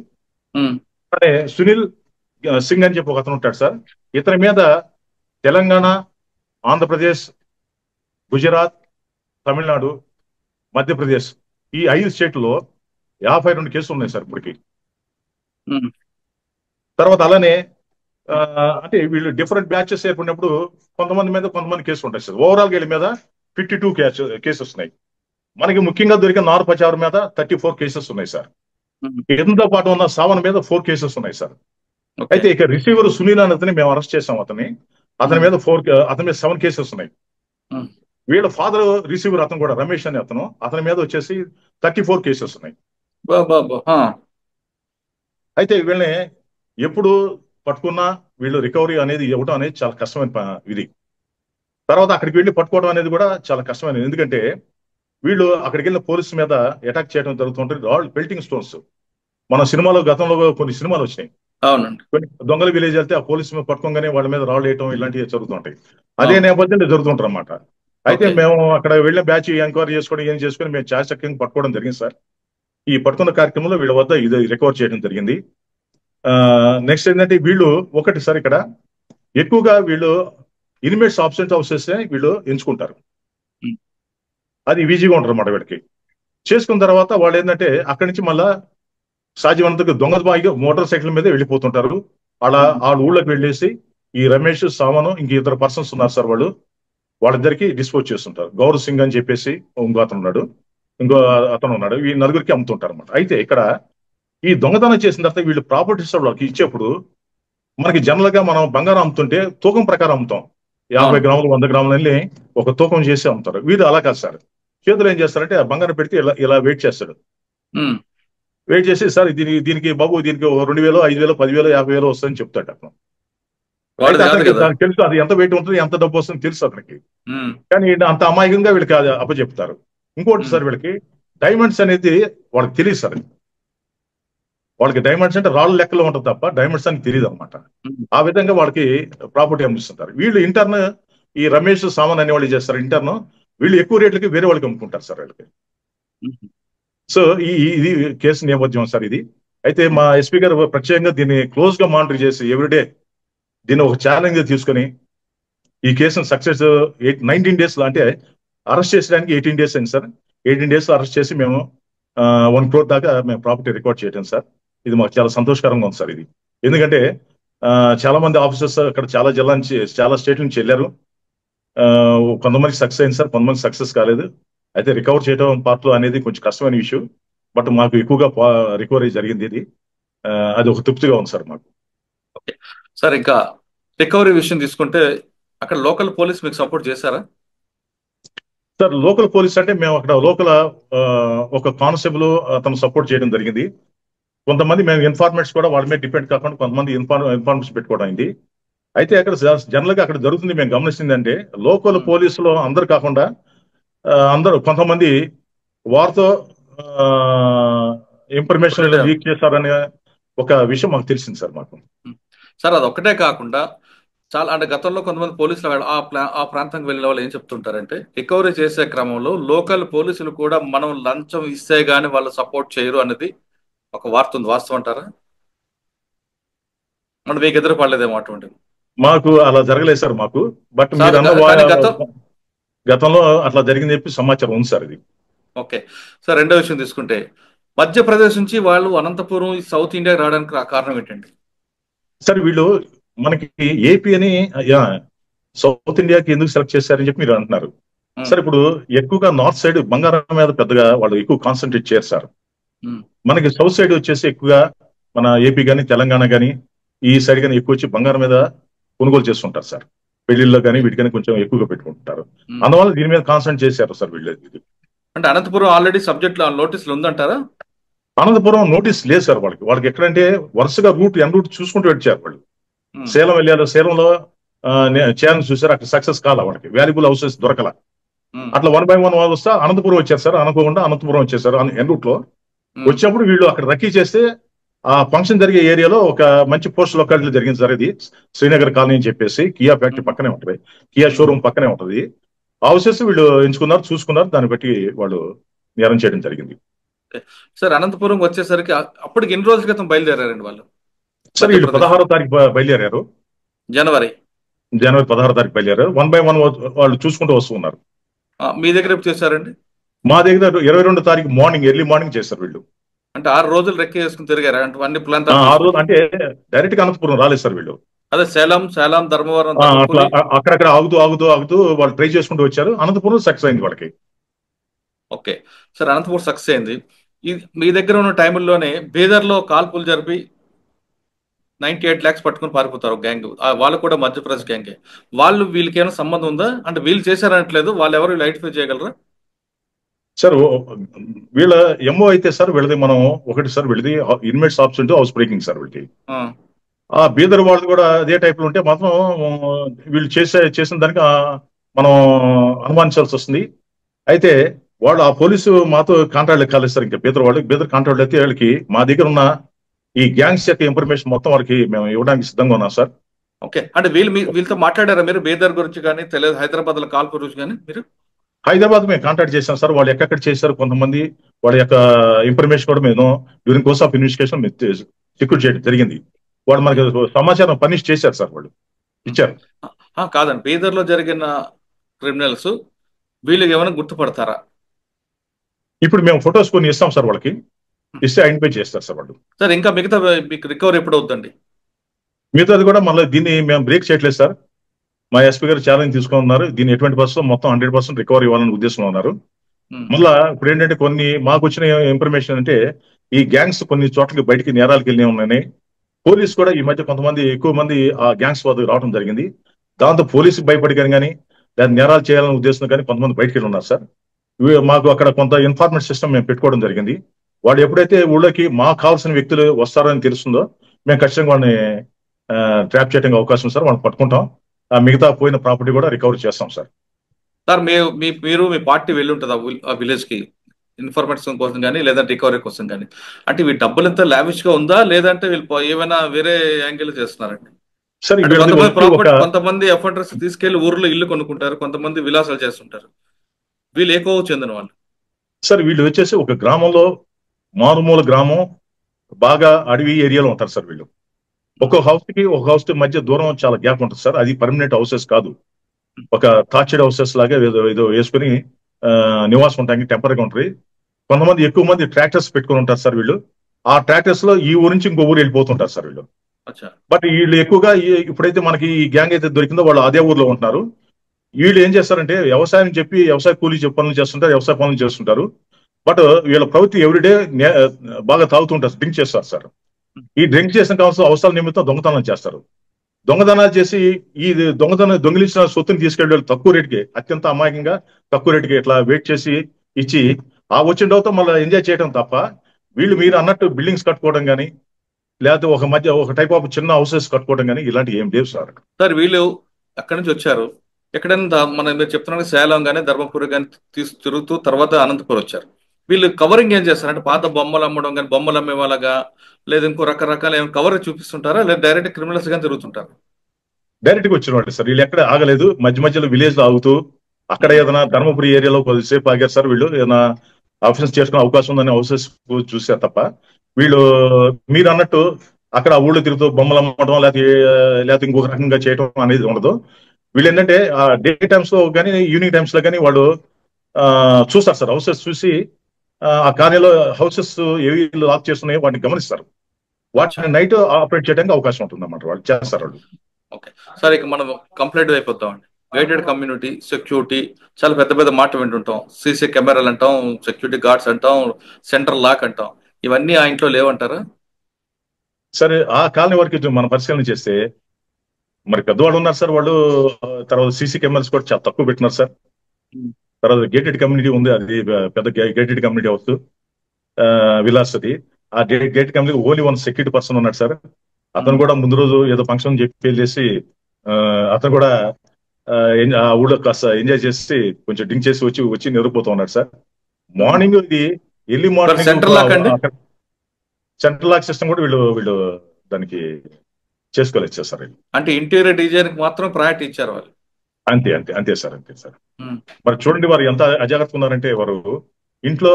అంటే సునీల్ సింగ్ అని చెప్పి ఒక అతను ఉంటాడు సార్. ఇతని మీద తెలంగాణ, ఆంధ్రప్రదేశ్, గుజరాత్, తమిళనాడు, మధ్యప్రదేశ్ ఈ 5 స్టేట్లలో 52 కేసులు ఉన్నాయి సార్ ఇప్పటికి. తర్వాత అలానే అంటే వీళ్ళు డిఫరెంట్ బ్యాచెస్ ఏర్పడినప్పుడు కొంతమంది మీద కొంతమంది కేసులు ఉంటాయి సార్. ఓవరాల్ గా వీళ్ళ మీద 52 కేసెస్ ఉన్నాయి. మనకి ముఖ్యంగా దొరికిన నార్పచావర్ మీద 34 కేసెస్ ఉన్నాయి సార్. ఇంతో పాటు ఉన్న సావన్ మీద 4 కేసెస్ ఉన్నాయి సార్. అయితే ఇక రిసీవర్ సునీల్ అతని మేము అరెస్ట్ చేసాం. అతని మీద 7 కేసెస్ ఉన్నాయి. వీళ్ళ ఫాదర్ రిసీవర్ అతను కూడా రమేష్ అనే అతని మీద వచ్చేసి 34 కేసెస్ ఉన్నాయి. అయితే వీళ్ళని ఎప్పుడు పట్టుకున్నా వీళ్ళు రికవరీ అనేది ఇవ్వడం అనేది చాలా కష్టమైన ఇది. తర్వాత అక్కడికి వెళ్ళి పట్టుకోవడం అనేది కూడా చాలా కష్టమైనది. ఎందుకంటే వీళ్ళు అక్కడికి వెళ్ళిన పోలీసు మీద అటాక్ చేయడం జరుగుతుంటుంది. రాళ్ళు, పెల్టింగ్ స్టోన్స్. మన సినిమాలో గతంలో కొన్ని సినిమాలు వచ్చినాయి. కొన్ని దొంగల విలేజ్ వెళ్తే ఆ పోలీసు మీద పట్టుకోగానే వాళ్ళ మీద రాళ్ళు వేయటం ఇలాంటివి జరుగుతుంటాయి. అదే నేపథ్యంలో జరుగుతుంటారు అన్నమాట. అయితే మేము అక్కడ వెళ్ళిన బ్యాచ్ ఎంక్వైరీ చేసుకోవడం ఏం చేసుకుని మేము చాచక్యంగా పట్టుకోవడం జరిగింది సార్. ఈ పట్టుకున్న కార్యక్రమంలో వీళ్ళ వద్ద ఇది రికవర్ చేయడం జరిగింది. నెక్స్ట్ ఏంటంటే వీళ్ళు ఒకటి సార్ ఇక్కడ ఎక్కువగా వీళ్ళు ఇన్మేట్స్ ఆబ్సెంట్ హౌసెస్ వీళ్ళు ఎంచుకుంటారు. అది ఈజీగా ఉంటారు అన్నమాట వీళ్ళకి. చేసుకున్న తర్వాత వాళ్ళు ఏంటంటే అక్కడి నుంచి మళ్ళా సాధ్యమైనంతకు దొంగ బాయిగా మోటార్ సైకిల్ మీద వెళ్ళిపోతుంటారు. అలా వాళ్ళ ఊళ్ళకి వెళ్ళేసి ఈ రమేష్, సామను ఇంక 2 పర్సన్స్ ఉన్నారు సార్. వాళ్ళిద్దరికి డిస్పోజ్ చేస్తుంటారు. గౌరవ్ సింగ్ అని చెప్పేసి ఇంకో అతను ఉన్నాడు, ఇంకో అతను ఉన్నాడు. ఈ నలుగురికి అమ్ముతుంటారు అన్నమాట. అయితే ఇక్కడ ఈ దొంగతనం చేసిన తర్వాత వీళ్ళు ప్రాపర్టీస్ వాళ్ళకి ఇచ్చేప్పుడు మనకి జనరల్ గా మనం బంగారం అమ్ముతుంటే తూకం ప్రకారం అమ్ముతాం. 50 గ్రాములు 100 గ్రాములు వెళ్ళి ఒక తూకం చేసి అమ్ముతారు. వీళ్ళు అలా కాదు సార్. చేతులు ఏం చేస్తారంటే ఆ బంగారం పెడితే ఇలా వెయిట్ చేస్తాడు. వెయిట్ చేసి సార్ దీనికి బాబు దీనికి 2000, 5000, 10,000, 50,000 వస్తుందని చెప్తాడు అతను. తెలుసు అది ఎంత వెయిట్ ఉంటుంది, ఎంత డబ్బు వస్తుంది తెలుసు అతనికి. కానీ అంత అమాయకంగా వీళ్ళకి అది అప్పచెప్తారు. ఇంకోటి సార్, వీళ్ళకి డైమండ్స్ అనేది వాళ్ళకి తెలియదు సార్. వాళ్ళకి డైమండ్స్ అంటే రాళ్ళ లెక్కలో ఉంటుంది తప్ప డైమండ్స్ అని తెలియదు అనమాట. ఆ విధంగా వాళ్ళకి ప్రాపర్టీ అమ్మిస్తుంటారు. వీళ్ళు ఇంటర్న్ ఈ రమేష్ సామాన్ అనే వాళ్ళు చేస్తారు ఇంటర్న్, వీళ్ళు ఎక్కువ రేట్లకి వేరే వాళ్ళకి అమ్ముకుంటారు సార్ వాళ్ళకి. సో ఇది కేసు నేపథ్యం సార్ ఇది. అయితే మా ఎస్పీ గారు ప్రత్యేకంగా దీన్ని క్లోజ్ గా మానిటర్ చేసి ఎవ్రీడే దీన్ని ఒక ఛాలెంజ్ తీసుకొని ఈ కేసును సక్సెస్ 19 డేస్ లో, అంటే అరెస్ట్ చేసడానికి 18 డేస్ అయింది సార్. 18 డేస్ లో అరెస్ట్ చేసి మేము 1 crore దాకా మేము ప్రాపర్టీ రికార్డ్ చేయటం సార్. ఇది మాకు చాలా సంతోషకరంగా ఉంది సార్ ఇది. ఎందుకంటే చాలా మంది ఆఫీసర్స్ అక్కడ చాలా జిల్లా నుంచి చాలా స్టేట్ నుంచి వెళ్ళారు. కొంతమందికి సక్సెస్ అయింది సార్, కొంతమంది సక్సెస్ కాలేదు. అయితే రికవర్ చేయడం పార్ట్లో అనేది కొంచెం కష్టమైన ఇష్యూ, బట్ మాకు ఎక్కువగా రికవరీ జరిగింది. ఇది అది ఒక తృప్తిగా ఉంది సార్ మాకు. సార్ ఇంకా రికవరీ విషయం తీసుకుంటే అక్కడ లోకల్ పోలీస్ మీకు సపోర్ట్ చేశారా? సార్ లోకల్ పోలీస్ అంటే మేము అక్కడ లోకల్ ఒక కానిస్టేబుల్ అతను సపోర్ట్ చేయడం జరిగింది. కొంతమంది మేము ఇన్ఫార్మేట్స్ కూడా వాళ్ళ మీద డిపెండ్ కాకుండా కొంతమంది ఇన్ఫార్మేషన్ పెట్టుకోవడం అయింది. అయితే అక్కడ జనరల్ గా అక్కడ జరుగుతుంది మేము గమనిస్తుంది లోకల్ పోలీసులో అందరు కాకుండా అందరూ కొంతమంది వారితో ఇన్ఫర్మేషన్ లీక్ చేశారనే ఒక విషయం మాకు తెలిసింది సార్ మాకు. సార్ అది ఒక్కటే కాకుండా చాలా అంటే గతంలో కొంతమంది పోలీసులు ఆ ప్రాంతానికి వెళ్ళిన వాళ్ళు ఏం చెప్తుంటారంటే రికవరీ చేసే క్రమంలో లోకల్ పోలీసులు కూడా మనం లంచం ఇస్తే గానీ వాళ్ళు సపోర్ట్ చేయరు అనేది ఒక వార్త ఉంది. వాస్తవం అంటారా? అంటే మీకు ఎదురు పడలేదేమో అటువంటి? మాకు అలా జరగలేదు సార్ మాకు. బట్ గతంలో అట్లా జరిగింది చెప్పి సమాచారం ఉంది సార్ ఇది. ఓకే సార్, రెండో విషయం తీసుకుంటే మధ్యప్రదేశ్ నుంచి వాళ్ళు అనంతపురం సౌత్ ఇండియా రావడానికి కారణం ఏంటండి? సార్ వీళ్ళు మనకి ఏపీ అని సౌత్ ఇండియాకి ఎందుకు సెలెక్ట్ చేశారని చెప్పి మీరు అంటున్నారు సార్. ఇప్పుడు ఎక్కువగా నార్త్ సైడ్ బంగారం మీద పెద్దగా వాళ్ళు ఎక్కువ కాన్సన్ట్రేట్ చేయరు సార్. మనకి సౌత్ సైడ్ వచ్చేసి ఎక్కువగా మన ఏపీ కానీ తెలంగాణ కానీ ఈ సైడ్ కానీ ఎక్కువ వచ్చి బంగారం మీద కొనుగోలు చేస్తుంటారు సార్. పెళ్లిళ్ళలో కానీ వీటికని కొంచెం ఎక్కువగా పెట్టుకుంటారు. అందువల్ల దీని మీద కాన్సన్ట్రేట్ చేశారు సార్ వీళ్ళు. అంటే అనంతపురం ఆల్రెడీ సబ్జెక్ట్ నోటీసులు ఉందంటారా? అనంతపురం నోటీస్ లేదు సార్ వాళ్ళకి ఎక్కడంటే వరుసగా ఎన్ రూట్ చూసుకుంటూ వచ్చారు వాళ్ళు. సేలం వెళ్ళారు, సేలంలో ఛాన్స్ చూసారు, అక్కడ సక్సెస్ కాల వాళ్ళకి వాల్యుబుల్ హౌసెస్ దొరకల. అట్లా 1 by 1 వస్తా అనంతపురం వచ్చారు సార్. అనుకోకుండా అనంతపురం వచ్చేసారు ఎన్ రూట్ లో. వచ్చినప్పుడు వీళ్ళు అక్కడ రక్కీ చేస్తే ఆ ఫంక్షన్ జరిగే ఏరియాలో ఒక మంచి పోస్ట్ లొకాలిటీ జరిగింది సార్. ఇది శ్రీనగర్ కాలనీ అని చెప్పేసి కియా ఫ్యాక్టరీ పక్కనే ఉంటుంది, కియా షోరూమ్ పక్కనే ఉంటుంది. హౌసెస్ వీళ్ళు ఎంచుకున్నారు, చూసుకున్నారు, దాన్ని బట్టి వాళ్ళు నేరం చేయడం జరిగింది. సార్ అనంతపురం వచ్చేసరికి అప్పటికి ఎన్ని రోజుల క్రితం బయలుదేరారండి వాళ్ళు? సార్ వీళ్ళు 16వ తారీఖు బయలుదేరారు. జనవరి 16వ తారీఖు బయలుదేరారు. 1 by 1 వాళ్ళు చూసుకుంటూ వస్తున్నారు. మీ దగ్గర ఎప్పుడు చేశారండి? మా దగ్గర 22వ తారీఖు మార్నింగ్, ఎర్లీ మార్నింగ్ చేశారు వీళ్ళు. అంటే 6 రోజులు రెక్క చేసుకుని తిరిగారు అంటే అన్ని ప్లాన్? 6 రోజులు అంటే డైరెక్ట్ గా అనంతపురం రాలేదు సార్ వీళ్ళు. అదే సేలం ధర్మవరం అక్కడక్కడ ఆగుతూ వాళ్ళు ట్రై చేసుకుంటూ వచ్చారు. అనంతపురం సక్సెస్ అయింది వాళ్ళకి. ఓకే సార్, అనంతపురం సక్సెస్ అయింది. మీ దగ్గర ఉన్న టైంలోనే బీదర్లో కాల్పులు జరిపి 98 lakhs పట్టుకుని పారిపోతారు గ్యాంగ్. వాళ్ళు కూడా మధ్యప్రదేశ్ గ్యాంగే. వీళ్ళకి ఏమైనా సంబంధం ఉందా? అంటే వీళ్ళు చేశారనట్లేదు, వాళ్ళు ఎవరు ఐడెంటిఫై చేయగలరా సార్? వీళ్ళ ఎంఓ అయితే సార్ వీళ్ళది మనం ఒకటి సార్, వీళ్ళది inmates absent house breaking sir వీళ్ళకి. ఆ బీదర్ వాళ్ళు కూడా అదే టైప్ లో ఉంటే మాత్రం వీళ్ళు చేసిన దానికి మనం అనుమానించాల్సి వస్తుంది. అయితే వాళ్ళు ఆ పోలీసు మాతో కాంట్రాక్ట్ కాలేదు సార్. ఇంకా బీదర్ కాంట్రాక్ట్ అయితే వీళ్ళకి మా దగ్గర ఉన్న ఈ గ్యాంగ్స్ యొక్క ఇన్ఫర్మేషన్ మొత్తం వారికి మేము ఇవ్వడానికి సిద్ధంగా ఉన్నాం సార్. ఓకే, అంటే వీళ్ళతో మాట్లాడారా మీరు బీదర్ గురించి కానీ, తెలియదు హైదరాబాద్ లో కాల్పు గురించి కానీ? మీరు హైదరాబాద్ మేము కాంటాక్ట్ చేశాం సార్. వాళ్ళు ఎక్కడ చేశారు, కొంతమంది వాళ్ళ యొక్క ఇన్ఫర్మేషన్ కూడా మేము during course of investigation secure చేయడం జరిగింది. వాళ్ళు మనకి సమాచారం ఫర్నిష్ చేశారు సార్, వాళ్ళు ఇచ్చారు. కాదండి, బీదర్ లో జరిగిన క్రిమినల్స్ వీళ్ళకి ఏమైనా గుర్తుపడతారా? ఇప్పుడు మేము ఫొటోస్ కొన్ని ఇస్తాం సార్, వాళ్ళకి ఇస్తే ఐడెంటిఫై చేస్తారు సార్ వాళ్ళు. సార్ ఇంకా మిగతా మీకు రికవరీ ఎప్పుడు అవుతుందండి? మిగతాది కూడా మళ్ళీ దీన్ని మేము బ్రేక్ చేయట్లేదు సార్. మా ఎస్పీ గారు ఛాలెంజ్ తీసుకున్నారు. దీన్ని ఎటువంటి పర్సెంట్ మొత్తం 100% రికవరీ ఇవ్వాలని ఉద్దేశంలో ఉన్నారు. మళ్ళా ఇప్పుడు ఏంటంటే కొన్ని మాకు వచ్చిన ఇన్ఫర్మేషన్ అంటే ఈ గ్యాంగ్స్ కొన్ని చోట్లకి బయటికి నేరాలకు వెళ్ళి ఉన్నాయి. పోలీస్ కూడా ఈ మధ్య కొంతమంది ఎక్కువ మంది ఆ గ్యాంగ్స్ వద్దకు రావడం జరిగింది. దాంతో పోలీసుకి భయపడి కానీ దాన్ని నేరాలు చేయాలనే ఉద్దేశంతో కానీ కొంతమంది బయటికి వెళ్ళి ఉన్నారు సార్. మాకు అక్కడ కొంత ఇన్ఫార్మేషన్ సిస్టమ్ మేము పెట్టుకోవడం జరిగింది. వాడు ఎప్పుడైతే ఊళ్ళోకి మాకు కావాల్సిన వ్యక్తులు వస్తారని తెలుస్తుందో మేము ఖచ్చితంగా వాళ్ళని ట్రాప్ చేయడానికి అవకాశం సార్. వాళ్ళని పట్టుకుంటాం, మిగతా పోయిన ప్రాపర్టీ కూడా రికవర్ చేస్తాం సార్. సార్ మీరు మీ పార్టీ వెళ్ళి ఉంటుంది ఆ విలేజ్ కి, ఇన్ఫర్మేషన్ కోసం కానీ లేదా రికవరీ కోసం కానీ. అంటే వీటి డబ్బులు ఎంత లావిష్ గా ఉందా, లేదంటే వీళ్ళు ఏమైనా వేరే యాంగిల్ చేస్తున్నారండి? సార్ అంటే కొంతమంది ప్రాపర్టీ, కొంతమంది అఫెండర్స్ తీసుకెళ్లి ఊర్లో ఇల్లు కొనుక్కుంటారు, కొంతమంది విలాసాలు చేస్తుంటారు. వీళ్ళు ఏ కోవకు చెందిన వాళ్ళు? సార్ వీళ్ళు వచ్చేసి ఒక గ్రామంలో, మారుమూల గ్రామం, బాగా అడవి ఏరియాలో ఉంటారు సార్ వీళ్ళు. ఒక హౌస్ కి మధ్య దూరం చాలా గ్యాప్ ఉంటుంది సార్. అది పర్మనెంట్ హౌసెస్ కాదు, ఒక థాచెడ్ హౌసెస్ లాగా ఏదో వేసుకుని నివాసం ఉంటాయి, టెంపరీగా ఉంటాయి. కొంతమంది ఎక్కువ మంది ట్రాక్టర్స్ పెట్టుకుని ఉంటారు సార్ వీళ్ళు. ఆ ట్రాక్టర్స్ లో ఈ ఊరు నుంచి ఇంకో ఊరు వెళ్ళిపోతుంటారు సార్ వీళ్ళు. బట్ వీళ్ళు ఎక్కువగా ఇప్పుడైతే మనకి ఈ గ్యాంగ్ అయితే దొరికిందో వాళ్ళు అదే ఊర్లో ఉంటున్నారు. వీళ్ళు ఏం చేస్తారంటే వ్యవసాయం చెప్పి వ్యవసాయ కూలీ పనులు చేస్తుంటారు, వ్యవసాయ పనులు చేస్తుంటారు. బట్ వీళ్ళ ప్రవృత్తి ఎవ్రీడే బాగా తాగుతుంటారు, డ్రింక్ చేస్తారు సార్. ఈ డ్రింక్ చేసిన కావాల్సిన అవసరాల నిమిత్తం దొంగతనాలు చేస్తారు. దొంగతనాలు చేసి ఈ దొంగిలించిన సొత్తుని తీసుకెళ్ళి తక్కువ రేటుకి, అత్యంత అమాయకంగా తక్కువ రేటుకి ఇట్లా వెయిట్ చేసి ఇచ్చి ఆ వచ్చిన తర్వాత మళ్ళీ ఎంజాయ్ చేయడం తప్ప వీళ్ళు మీరు అన్నట్టు బిల్డింగ్స్ కట్టుకోవడం కానీ, లేకపోతే ఒక టైప్ ఆఫ్ చిన్న హౌసెస్ కట్టుకోవడం కానీ ఇలాంటివి ఏం లేవు సార్. సార్ వీళ్ళు అక్కడి నుంచి వచ్చారు, ఎక్కడైనా మీరు చెప్తున్నా సేలం కానీ ధర్మపురి కానీ తిరుగుతూ తర్వాత అనంతపురం వచ్చారు. వీళ్ళు కవరింగ్ ఏం చేస్తారు అంటే పాత బొమ్మలు అమ్మడం కానీ, బొమ్మలు అమ్మే వాళ్ళగా, లేదా ఇంకో రకరకాల ఏమైనా కవర్ చూపిస్తుంటారా, లేదా డైరెక్ట్ క్రిమినల్స్ గానీ తిరుగుతుంటారు? డైరెక్ట్ గా వచ్చిన వాళ్ళు సార్ వీళ్ళు. ఎక్కడ ఆగలేదు, మధ్య మధ్యలో విలేజ్ లో ఆగుతూ అక్కడ ఏదైనా ధర్మపురి ఏరియాలో కొద్దిసేపు ఆగారు సార్ వీళ్ళు. ఏదైనా ఆఫీస్ చేసుకునే అవకాశం ఉందని హౌసెస్ చూసారు తప్ప వీళ్ళు మీరు అన్నట్టు అక్కడ ఆ ఊళ్ళో తిరుగుతూ బొమ్మలు అమ్మడం లేకపోతే ఇంకొక రకంగా చేయడం అనేది ఉండదు. వీళ్ళు ఏంటంటే డే టైమ్స్ లో కానీ ఈవినింగ్ టైమ్స్ లో కానీ వాళ్ళు చూస్తారు సార్. హౌసెస్ చూసి ఆ కాలనీలో హౌసెస్ ఏవి లాక్ చేస్తున్నాయో వాటిని గమనిస్తారు. వాటిని నైట్ ఆపరేట్ చేయడానికి అవకాశం ఉంటుంది అన్నమాట, వాళ్ళు చేస్తారు వాళ్ళు. ఓకే సార్, ఇక మనం కంప్లీట్ అయిపోతామండి. గైడెడ్ కమ్యూనిటీ, సెక్యూరిటీ, చాలా పెద్ద పెద్ద మాట వింటుంటాం. సీసీ కెమెరాలు అంటాం, సెక్యూరిటీ గార్డ్స్ అంటాం, సెంట్రల్ లాక్ అంటాం. ఇవన్నీ ఆ ఇంట్లో లేవంటారా? సరే, ఆ కాలనీ వరకు మనం పరిశీలన చేస్తే మరి పెద్దవాళ్ళు ఉన్నారు సార్ వాళ్ళు. తర్వాత సీసీ కెమెరాస్ కూడా చాలా తక్కువ పెట్టినారు సార్. తర్వాత గేటెడ్ కమ్యూనిటీ ఉంది, అది పెద్ద గేటెడ్ కమ్యూనిటీ హౌస్ విలాస్. అది ఆ gated community only one security person ఉన్నాడు సార్. అతను కూడా ముందు రోజు ఏదో ఫంక్షన్ చెప్పి వెళ్ళేసి అతను కూడా ఆ ఊళ్ళో కాస్త ఎంజాయ్ చేసి కొంచెం డ్రింక్ చేసి వచ్చి నిద్రపోతూ ఉన్నాడు సార్. మార్నింగ్ ఇది early morning central lock system కూడా వీళ్ళు దానికి చేసుకోలేదు సార్. అంటే ఇంటీరియర్ డిజైన్ కి మాత్రం ప్రయారిటీ ఇచ్చారు వాళ్ళు. అంతే సార్. మరి చూడండి వారు ఎంత అజాగ్రత్తగా ఉన్నారంటే, వారు ఇంట్లో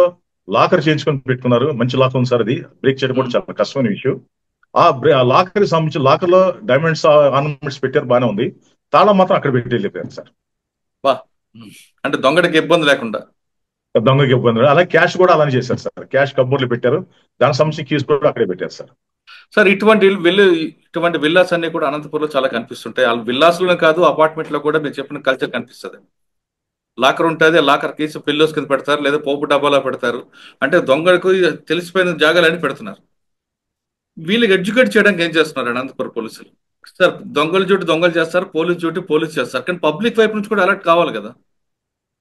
లాకర్ చేయించుకొని పెట్టుకున్నారు. మంచి లాకర్ ఉంది సార్, అది బ్రేక్ చేయడం కూడా చాలా కష్టమైన విషయం. ఆ లాకర్ సంబంధించి లాకర్ లో డైమండ్స్ ఆర్నమెంట్స్ పెట్టారు, బాగానే ఉంది. తాళం మాత్రం అక్కడ పెట్టి వెళ్ళిపోయారు సార్. అంటే దొంగకి ఇబ్బంది లేకుండా. దొంగకి ఇబ్బంది, అలాగే క్యాష్ కూడా అలానే చేశారు సార్. క్యాష్ కబోర్డ్లు పెట్టారు, దానికి సంబంధించి కీస్ కూడా అక్కడే పెట్టారు సార్. సార్ ఇటువంటి విల్లాస్ అన్ని కూడా అనంతపురంలో చాలా కనిపిస్తుంటాయి. ఆ విల్లాస్ లోనే కాదు, అపార్ట్మెంట్ లో కూడా మీరు చెప్పిన కల్చర్ కనిపిస్తుంది. లాకర్ ఉంటుంది, లాకర్ కేసు పిల్లోస్ కింద పెడతారు, లేదా పోపు డబ్బాలో పెడతారు. అంటే దొంగలకు తెలిసిపోయిన జాగాలని పెడుతున్నారు. వీళ్ళకి ఎడ్యుకేట్ చేయడానికి ఏం చేస్తున్నారు అనంతపురం పోలీసులు? సార్ దొంగల డ్యూటీ దొంగలు చేస్తారు, పోలీస్ చేస్తారు, కానీ పబ్లిక్ వైపు నుంచి కూడా అలర్ట్ కావాలి కదా.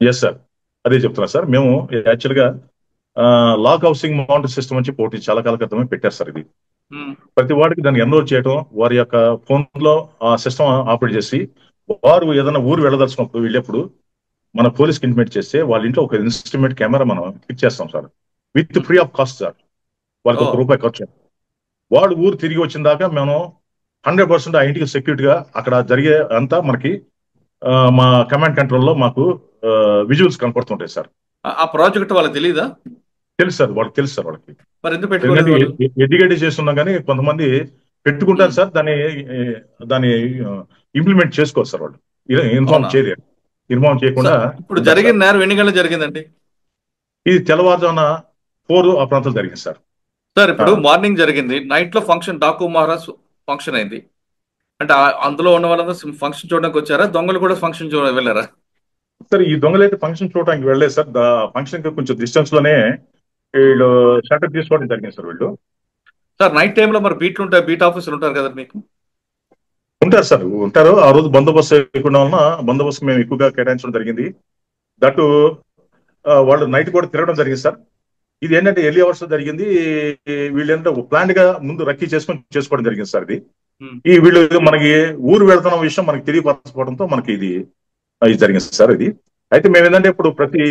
ఎస్ సార్, అదే చెప్తున్నా సార్. మేము యాక్చువల్ గా లాక్ హౌసింగ్ మానిటర్ సిస్టమ్ వచ్చి పోటీ చాలా కాల క్రితమే పెట్టారు సార్. ఇది ప్రతి వాడికి దాన్ని ఎన్రోల్ చేయడం, వారి యొక్క ఫోన్ లో ఆ సిస్టమ్ ఆపరేట్ చేసి వారు ఏదైనా ఊరు వెళ్ళదలుచుకున్నప్పుడు వెళ్ళేప్పుడు మన పోలీస్కి ఇంటిమేట్ చేస్తే వాళ్ళ ఇంట్లో ఒక ఇన్స్ట్రుమెంట్ కెమెరా మనం ఫిక్స్ చేస్తాం sir, with free of cost sir. వాళ్ళకి ₹1 ఖర్చు. వాడు ఊరు తిరిగి వచ్చిన దాకా మేము 100% ఆ ఇంటికి సెక్యూరిటీగా అక్కడ జరిగే అంతా మనకి మా కమాండ్ కంట్రోల్లో మాకు విజువల్స్ కనపడుతుంటాయి సార్. ఆ ప్రాజెక్ట్ వాళ్ళకి తెలీదా? తెలుసు సార్, వాళ్ళకి తెలుసు సార్. వాళ్ళకి మరి ఎందుకు పెట్టుకోలేదు? ఎడ్యుకేట్ చేస్తున్నాం కానీ కొంతమంది పెట్టుకుంటారు సార్, దాన్ని ఇంప్లిమెంట్ చేసుకోరు సార్. వాళ్ళు ఇన్ఫార్మ్ చేయకుండా. ఇప్పుడు జరిగిన నేరం ఎన్ని గంటలు జరిగిందండి? ఇది తెల్లవారుజామున 4 ఆ ప్రాంతాలు జరిగింది సార్. సార్ ఇప్పుడు మార్నింగ్ జరిగింది, నైట్ లో ఫంక్షన్, డాకు మహారాజ్ ఫంక్షన్ అయింది. అంటే అందులో ఉన్న వాళ్ళందరూ ఫంక్షన్ చూడడానికి వచ్చారా? దొంగలు కూడా ఫంక్షన్ వెళ్ళారా? సార్ ఈ దొంగలు అయితే ఫంక్షన్ చూడడానికి వెళ్ళలేదు సార్. ఫంక్షన్ కి కొంచెం డిస్టెన్స్ లోనే వీళ్ళు షటర్ తీసుకోవడం జరిగింది సార్. వీళ్ళు సార్ నైట్ టైంలో మరి బీట్ ఆఫీసర్లు ఉంటారు కదా మీకు? ఉంటారు సార్, ఉంటారు. ఆ రోజు బందోబస్తు లేకుండా వలన బందోబస్తు మేము ఎక్కువగా కేటాయించడం జరిగింది. దట్టు వాళ్ళు నైట్ కూడా తిరగడం జరిగింది సార్. ఇది ఏంటంటే ఎర్లీ అవర్స్ జరిగింది. వీళ్ళు ఏంటంటే ప్లాన్ గా ముందు రక్కీ చేసుకోవడం జరిగింది సార్. ఇది వీళ్ళు మనకి ఊరు వెళ్తున్న విషయం మనకి తెలియపరచుకోవడంతో మనకి ఇది జరిగింది సార్. ఇది అయితే మేము ఏంటంటే ఇప్పుడు ప్రతి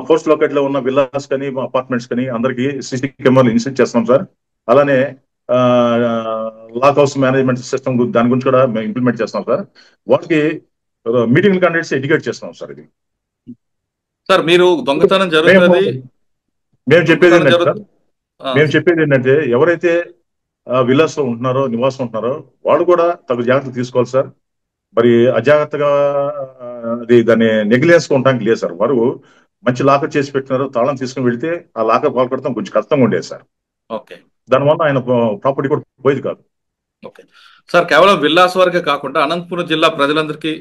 ఫోర్స్ లొకేట్ లో ఉన్న విల్లాస్ కానీ అపార్ట్మెంట్స్ కానీ అందరికి సీసీ కెమెరాలు ఇన్స్టాల్ చేస్తున్నాం సార్. అలానే లాక్ హౌస్ మేనేజ్మెంట్ సిస్టమ్ దాని గురించి కూడా మేము ఇంప్లిమెంట్ చేస్తున్నాం సార్. వాళ్ళకి మీటింగ్ క్యాండిడేట్స్ ఎడ్యుకేట్ చేస్తున్నాం సార్. ఇది సార్ మీరు దొంగతనం జరుగుతుంది మేము చెప్పేది ఏంటంటే ఎవరైతే విల్లాస్ లో ఉంటున్నారో నివాసం ఉంటున్నారో వాళ్ళు కూడా తగు జాగ్రత్తలు తీసుకోవాలి సార్. మరి అజాగ్రత్తగా దాన్ని నెగ్లిజెన్స్ ఉండడానికి లేదు సార్. వారు మంచి లాకర్ చేసి పెట్టినారు, తాళం తీసుకుని వెళ్తే ఆ లాకర్ పాల్పడతాం కొంచెం కష్టంగా ఉండేది సార్. ఓకే, దానివల్ల ఆయన ప్రాపర్టీ కూడా పోయేది కాదు. ఓకే సార్, కేవలం విల్లాస్ వరకే కాకుండా అనంతపురం జిల్లా ప్రజలందరికీ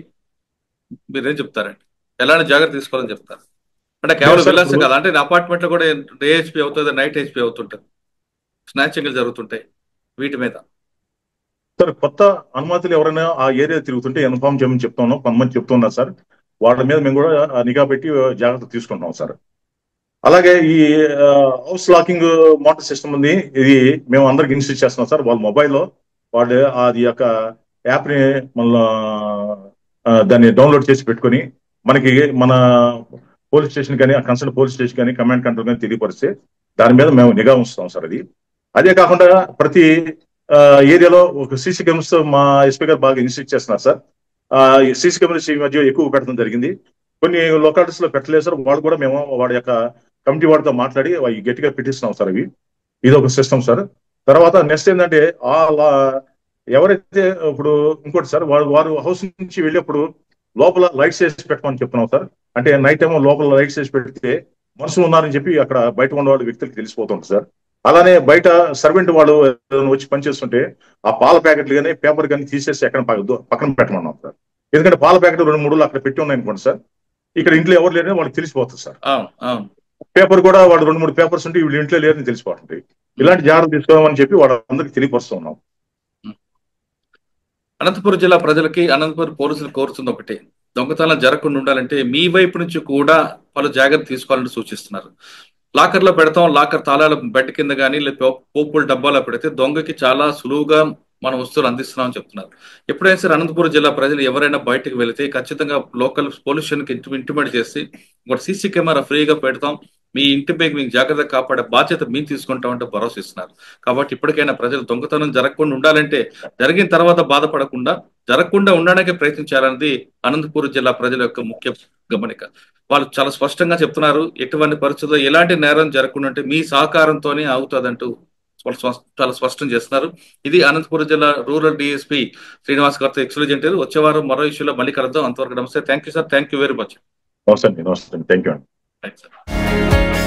మీరేం చెప్తారండి? ఎలాంటి జాగ్రత్త తీసుకోవాలని చెప్తారు? అంటే కేవలం విల్లాస్ కాదు, అంటే అపార్ట్మెంట్ లో కూడా డే హెచ్పి అవుతుంది, నైట్ హెచ్పి అవుతుంటుంది, స్నాచింగ్లు జరుగుతుంటాయి, వీటి మీద సార్ కొత్త అనుమతులు ఎవరైనా ఆ ఏరియా తిరుగుతుంటే ఇన్ఫార్మ్ చేయమని చెప్తున్నాం. కొంతమంది చెప్తున్నారు సార్. వాళ్ళ మీద మేము కూడా నిఘా పెట్టి జాగ్రత్త తీసుకుంటున్నాం సార్. అలాగే ఈ హౌస్ లాకింగ్ మోటార్ సిస్టమ్ ఉంది, ఇది మేము అందరికి ఇన్స్టాల్ చేస్తున్నాం సార్. వాళ్ళ మొబైల్లో వాళ్ళు అది యొక్క యాప్ని మళ్ళీ దాన్ని డౌన్లోడ్ చేసి పెట్టుకొని మనకి మన పోలీస్ స్టేషన్ కానీ కన్సర్న్ పోలీస్ స్టేషన్ కానీ కమాండ్ కంట్రోల్ కానీ తెలియపరిస్తే దాని మీద మేము నిఘా ఉంచుతాం సార్. అది అదే కాకుండా ప్రతి ఏరియాలో ఒక సీసీ కెమెరాస్ మా ఎస్పీ గారు బాగా ఇన్స్టిట్యూట్ చేస్తున్నారు సార్. సీసీ కెమెరాస్ ఈ మధ్య ఎక్కువ పెట్టడం జరిగింది. కొన్ని లొకాలిటీస్ లో పెట్టలేదు సార్. వాళ్ళు కూడా మేము వాడి యొక్క కమిటీ వాడితో మాట్లాడి గట్టిగా పెట్టిస్తున్నాం సార్. ఇది ఒక సిస్టమ్ సార్. తర్వాత నెక్స్ట్ ఏంటంటే ఎవరైతే ఇప్పుడు ఇంకోటి సార్, వారు హౌస్ నుంచి వెళ్ళేప్పుడు లోపల లైట్స్ వేసి పెట్టమని చెప్తున్నాం సార్. అంటే నైట్ ఏమో లోపల లైట్స్ వేసి పెడితే మనుషులు ఉన్నారని చెప్పి అక్కడ బయట ఉన్న వాళ్ళ వ్యక్తులకు తెలిసిపోతుంది సార్. అలానే బయట సర్వెంట్ వాళ్ళు వచ్చి పనిచేస్తుంటే ఆ పాల ప్యాకెట్లు కానీ పేపర్ కానీ తీసేసి ఎక్కడ పక్కన పెట్టమన్నాం సార్. ఎందుకంటే పాల ప్యాకెట్ 2-3 అక్కడ పెట్టి ఉన్నాయి అనుకోండి సార్, ఇక్కడ ఇంట్లో ఎవరు లేరని వాళ్ళకి తెలిసిపోతుంది సార్. పేపర్ కూడా వాడు 2-3 పేపర్స్ ఉంటే వీళ్ళు ఇంట్లో లేరని తెలిసిపోతుంది. ఇలాంటి జాగ్రత్త తీసుకోమని చెప్పి వాళ్ళందరికీ తెలియపరుస్తూ ఉన్నాం. అనంతపురం జిల్లా ప్రజలకి అనంతపురం పోలీసులు కోరుతుంది ఒకటి, దొంగతనం జరగకుండా ఉండాలంటే మీ వైపు నుంచి కూడా పలు జాగ్రత్త తీసుకోవాలని సూచిస్తున్నారు. లాకర్లో పెడతాం, లాకర్ తాళాలు బెడ్ కింద కానీ లేదా పోపుల డబ్బాలో పెడితే దొంగకి చాలా సులువుగా మన వస్తువులు అందిస్తున్నామని చెప్తున్నారు. ఎప్పుడైనా సరే అనంతపురం జిల్లా ప్రజలు ఎవరైనా బయటకు వెళితే ఖచ్చితంగా లోకల్ పోలీస్ స్టేషన్కి ఇంటిమేట్ చేసి ఒక సీసీ కెమెరా ఫ్రీగా పెడతాం, మీ ఇంటి పైకి మీకు జాగ్రత్త కాపాడే బాధ్యత మేము తీసుకుంటామంటే భరోసా ఇస్తున్నారు. కాబట్టి ఇప్పటికైనా ప్రజలు దొంగతనం జరగకుండా ఉండాలంటే జరిగిన తర్వాత బాధపడకుండా జరగకుండా ఉండడానికి ప్రయత్నించాలన్నది అనంతపురం జిల్లా ప్రజల యొక్క ముఖ్య గమనిక. వాళ్ళు చాలా స్పష్టంగా చెప్తున్నారు, ఎటువంటి పరిస్థితుల్లో ఎలాంటి నేరం జరగకుండా ఉంటే మీ సహకారంతోనే అవుతుందంటూ చాలా స్పష్టం చేస్తున్నారు. ఇది అనంతపురం జిల్లా రూరల్ డిఎస్పీ శ్రీనివాస్ గారితో ఎక్స్క్లూజెంట్. వచ్చే వారం మరో ఇష్యూలో మళ్ళీ కలుద్దాం. అంతవరకు నమస్తే. Thank you sir. Thank you very much. నమస్తే. Thank you. Thanks sir.